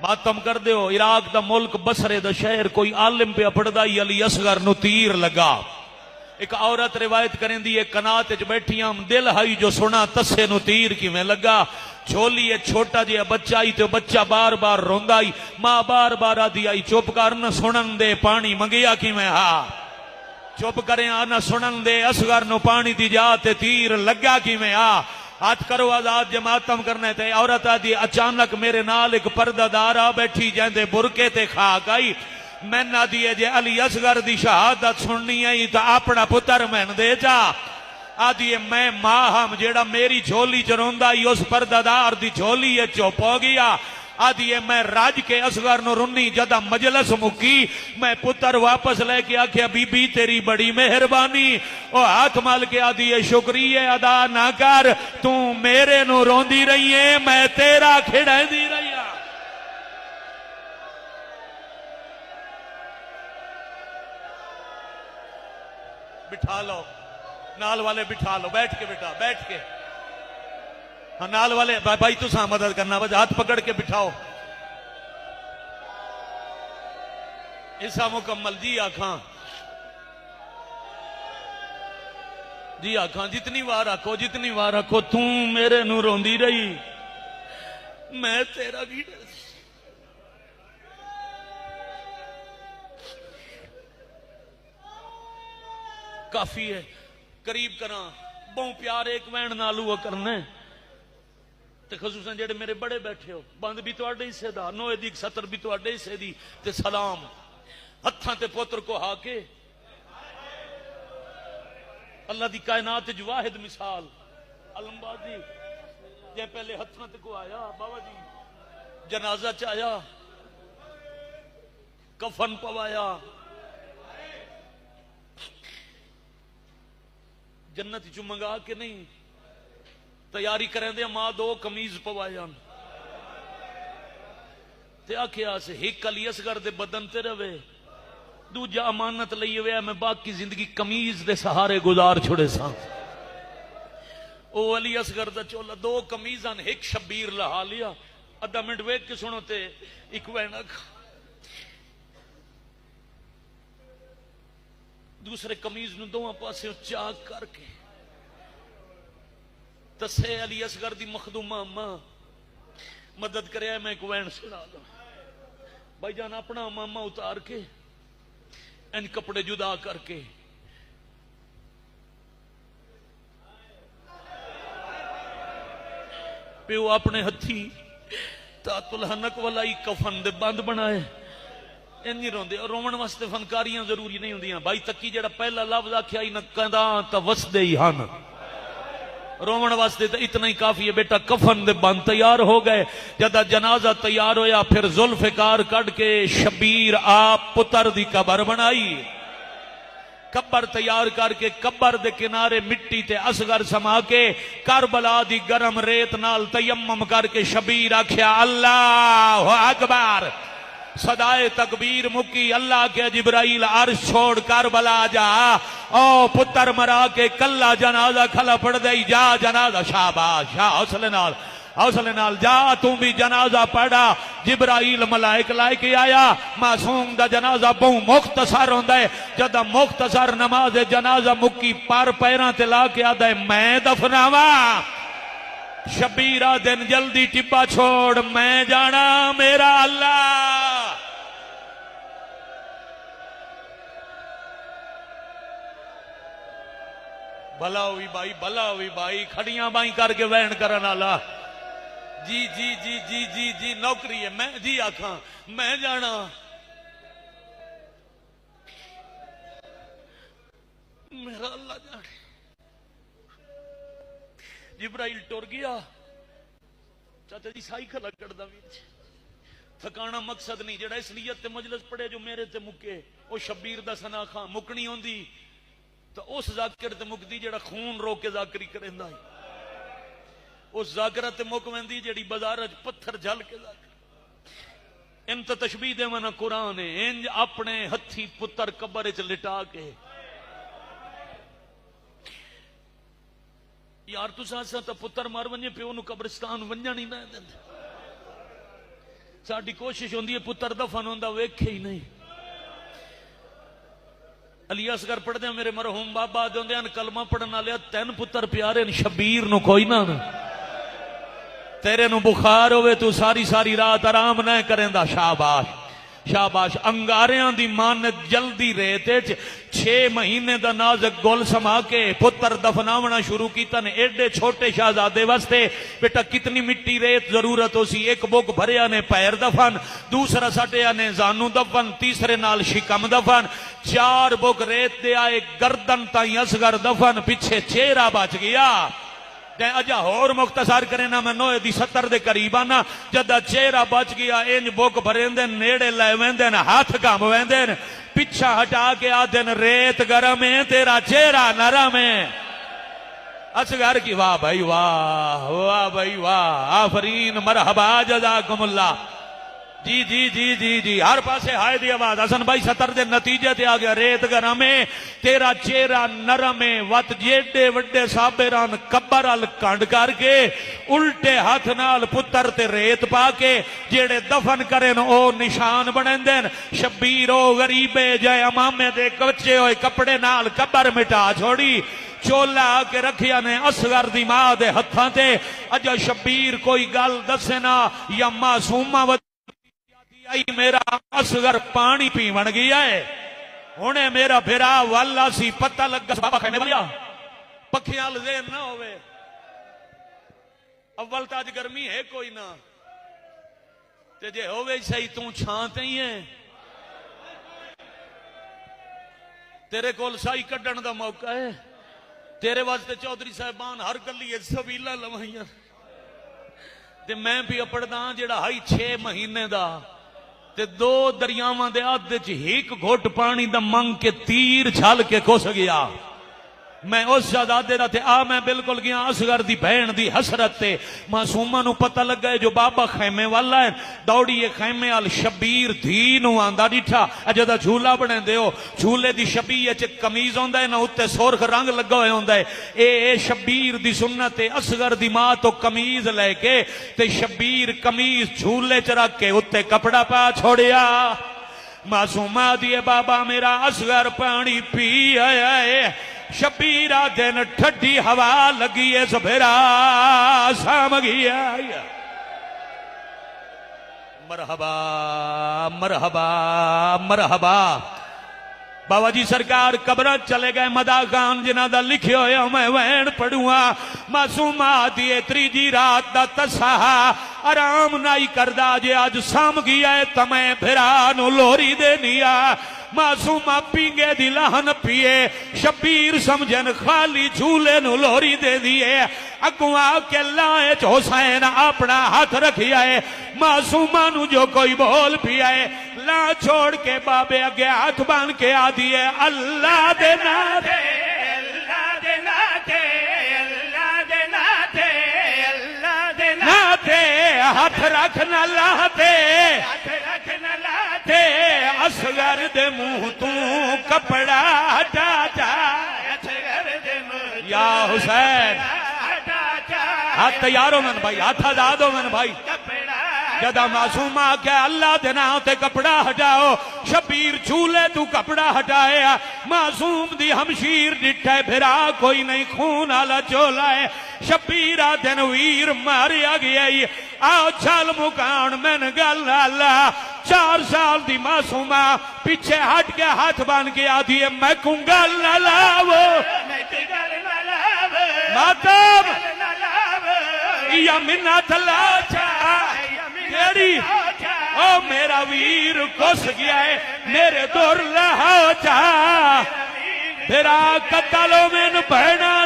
ماتم کر دیو عراق دا ملک بصرے دا شہر کوئی عالم پہ پڑھدا علی اصغر نو تیر لگا. ایک عورت روایت کریں دی ایک کنات وچ بیٹھی ہم دل ہائی جو سنا تسے نو تیر کیویں لگا. چھولی ہے چھوٹا جہا بچہ آئی تو بچہ بار بار روندا آئی. ماں بار بار آدھی آئی چپ کر نہ سنن دے پانی منگیا کیویں ہا چپ کرے آ نہ سنن دے اصغر نو پانی دی جا تے تیر لگا کیویں ہا. ہاتھ کرو آزاد جماعتم کرنے تے. عورت آدھی اچانک میرے نال ایک پردہ دار آ بیٹھی جیندے برکے تے خاک آئی. میں نہ دیے جے علی اصغر دی شہادت سننی آئی تا اپنا پتر مین دے جا. آدھی میں ماں ہم جیڑا میری جھولی چروندا ہی اس پردہ دار دی جھولی ہے چپ ہو گیا. آدھی میں راج کے اصغر نو رنی جدا مجلس مکی میں پتر واپس لے کے آکھیا بی بی تیری بڑی مہربانی. او ہاتھ مال کے آدھی شکریہ ادا نہ کر تو میرے نو روندی رہی ہے میں تیرا کھڑے دی رہی ہاں. بٹھا لو نال والے بٹھا لو بیٹھ کے بیٹا بیٹھ کے. ہاں نال والے بھائی تو ساں مدد کرنا بس ہاتھ پکڑ کے بٹھاؤ. ایسا مکمل جی آکھاں جی آکھاں جتنی وار آکھو جتنی وار آکھو تم میرے نو روندی رہی میں تیرا بھی کافی ہے. قریب کراں بہوں پیار ایک وین نالو کرنے تے خصوصاً جڑے میرے بڑے بیٹھے ہو بند بھی تو اڈے حصے دا نوے دی 70 بھی تو اڈے حصے دی تے سلام ہتھاں تے پوتر کو ہا کے اللہ دی کائنات جو واحد مثال علم بازی جے پہلے ہتھاں تے کو آیا بابا جی جنازہ چایا کفن پوایا جنت چو منگا کے نہیں تیاری کریں دے ماں دو کمیز پوایا تے آکھیا سے ایک علی اصغر دے بدن تے روے دوجا امانت لئی ہوئے میں باقی زندگی کمیز دے سہارے گزار چھوڑے ساں. او علی اصغر دا چولا دو کمیزاں ایک شبیر لہا لیا. ادھا منٹ ویک کے سنو تے ایک وینک دوسرے کمیز نو دو پاسے چاک کر کے تسے علی اصغر دی مخدومہ ماں مدد کرے میں ایک وین سنا دوں. بھائی جان اپنا ماما اتار کے ان کپڑے جدا کر کے پیو اپنے ہتھی تات الحنک والائی کفن دے بند بنائے نہیں روندے. اور رومن واسطے فنکاریاں ضروری نہیں ہوندیاں. بھائی تکی جڑا پہلا لفظ آکھیا ہی نہ کنداں تا وسدے ہی ہن رومن واسطے تو اتنا ہی کافی ہے بیٹا. کفن دے بند تیار ہو گئے. جدا جنازہ تیار ہویا پھر ذوالفقار کڈ کے شبیر آپ پتر دی قبر بنائی. قبر تیار کر کے قبر دے کنارے مٹی تے اصغر سما کے کربلا دی گرم ریت نال تیمم کر کے شبیر آکھیا اللہ اکبر. صدائے تکبیر مکی. اللہ کے جبرائیل عرش چھوڑ کربلا جا او پتر مرا کے کلا جنازہ کھلا پڑ دئی جا جنازہ شاباش شاہ حوصلے نال جا تم بھی جنازہ پڑھا. جبرائیل ملائک لائے کے آیا. معصوم دا جنازہ بہوں مختصر ہوندا ہے. جدا مختصر نماز جنازہ مکی پر پیراں تے لا کے آدا ہے میں دفناواں. شبیرہ دن جلدی ٹپا چھوڑ میں جانا میرا اللہ. بھلا ہوئی بھائی بھلا ہوئی بھائی کھڑیاں بائیں کر کے وین کرن والا جی جی جی جی جی جی نوکری ہے میں جی آکھاں میں جانا میرا اللہ جانے. جبرائیل ٹر گیا. چاچا جی سائیکل کڑدا وچ تھکانا مقصد نہیں. جڑا اس نیت تے مجلس پڑھے جو میرے تے مکے او شبیر دا سنا خاں مکنی ہوندی تو اس ذاکر تے مکدی جڑا خون رو کے ذاکری کریندا ہے. اس ذاکرہ تے مک ویندی جڑی بازار وچ پتھر جھل کے ذاکر. ان تے تشبیہ دیواں قرآن ہے. انج اپنے ہتھی پتر قبر وچ لٹا کے یار تساں تا پتر مار ونجے پیو نو قبرستان ونجن ہی نہ دیندے. ساری کوشش ہوندی ہے پتر دفن ہوندا ویکھے ہی نہیں. علی اصغر پڑھتے ہیں میرے مرحوم بابا دے کلمہ پڑھن والے 3 پتر پیارے نے شبیر نو کوئی نہ تیرے نو بخار ہوئے تو ساری ساری رات آرام نہ کریں دا. شاباش شاباش. انگاریاں دی مانت جلدی ریتے 6 مہینے دا نازک گل سما کے پتر دفناونا شروع کیتا نے. ایڈے چھوٹے شہزادے واسطے بیٹا کتنی مٹی ریت ضرورت ہو سی. ایک بک بھریا نے پیر دفن, دوسرا سٹیا نے زانو دفن, تیسرے نال شکم دفن, 4 بک ریت دے آئے گردن تائیں اصغر دفن, پیچھے چہرہ بچ گیا. اجا ہور مختصر کرے نا میں 9 دی 70 دے قریب آنا جدہ چہرہ بچ گیا انج بک بھریندن نیڑے لے ویندن ہاتھ کام ویندن پچھا ہٹا کے آدن ریت گرم ہے تیرا چہرہ نرم ہے. اصغر کی واہ بھائی واہ واہ بھائی واہ آفرین مرحبا جزاکم اللہ. جی جی جی جی جی ہر پاسے ہائے دی آواز. حسن بھائی 70 دے نتیجے تے آ گیا ریت گرم ہے تیرا چہرہ نرم ہے. وت جیڈے وڈے صابران کبر ال کنڈ کر کے الٹے ہاتھ نال پتر تے ریت پا کے جیڑے دفن کرن او نشان بنیندن. شبیر او غریبے جائے امامے دے کچے ہوئے کپڑے نال کبر مٹا چھوڑی چولا کے رکھیا نے اصغر دی ماں دے ہتھاں تے. اجا شبیر کوئی گل دسے نا یا معصومہ آئی میرا اصغر پانی پی بن گیا ہے ہونے میرا بھرا والا سی پتہ لگا بابا کھانے والیا پکھیاں لذین نہ ہوئے. اول تاج گرمی ہے کوئی نہ تے جے ہوئے صحیح تو چھانتے ہی ہیں تیرے کول سائی کڈن دا موقع ہے. تیرے واسطے چودھری صاحبان ہر گلی سبیلا لوائیاں تے میں بھی اپڑدا جڑا ہائی 6 مہینے دا تے 2 دریاواں دے آدھے چ ایک گھٹ پانی دا منگ کے تیر چھال کے کھس گیا. میں اس شہزادے دا تے میں بالکل گیا اصغر دی بہن دی حسرت تے معصومہ نو پتہ لگا ہے جو بابا خیمے والا ہے دوڑی یہ خیمے ال شبیر دھی نو آندا ڈٹھا جدا جھولا بنے دیو جھولے دی شبیہ چ قمیض ہوندا ہے نہ اوتے سرخ رنگ لگا ہویا ہوندا ہے. اے شبیر دی سنت ہے. اصغر دی ماں تو قمیض لے کے تے شبیر قمیض جھولے چ رکھ کے اوتے کپڑا پا چھوڑیا. معصومہ دیے بابا میرا اصغر پانی پی آیا ہے. شبیرہ دن ٹھڈی ہوا لگی ہے سبھیرا سام گیا. مرحبا مرحبا مرحبا. بابا جی سرکار قبرہ چلے گئے مدا خان جنہ دا لکھے ہوئے میں وین پڑھوں. معصومہ دیے 3 رات دا تساہا آرام نائی کردہ جے آج سام گیا ہے تمہیں بھرانو لوری دینیا. معصومہ پینگے دی لہن پیے شبیر سمجھن خالی جھولے نو لوری دے دیئے. اگوا کے لائے حسین اپنا ہاتھ رکھیا ہے. معصومہ نو جو کوئی بول پیا ہے لا چھوڑ کے بابے اگے ہاتھ بان کے آ دیئے اللہ دے ناتے اللہ دے ناتے اللہ دے ناتے اللہ دے ناتے ہاتھ رکھنا لاتے ہاتھ رکھنا لاتے. اصغر دے منہ تو کپڑا ہٹا جا اصغر دے منہ یا حسین ہاتھ تیار ہو من بھائی ہاتھ آزاد ہو من بھائی. جدہ معصومہ کہ اللہ دینا تے کپڑا ہٹاؤ شبیر جھولے تو کپڑا ہٹائے. معصوم دی ہمشیر ڈٹھے بھرا کوئی نہیں خون آلا چولا ہے. شبیرہ دن ویر ماریا گیا آؤ چھال مکان میں گل اللہ. 4 سال دی معصومہ پیچھے ہٹ کے ہاتھ بان کے آدھی ہے میں کوں گل نہ لاو ماتم یا منت لا چاہ تیری او میرا ویر کس گیا ہے میرے دور لہا چاہ پھرا قتلوں میں بہنا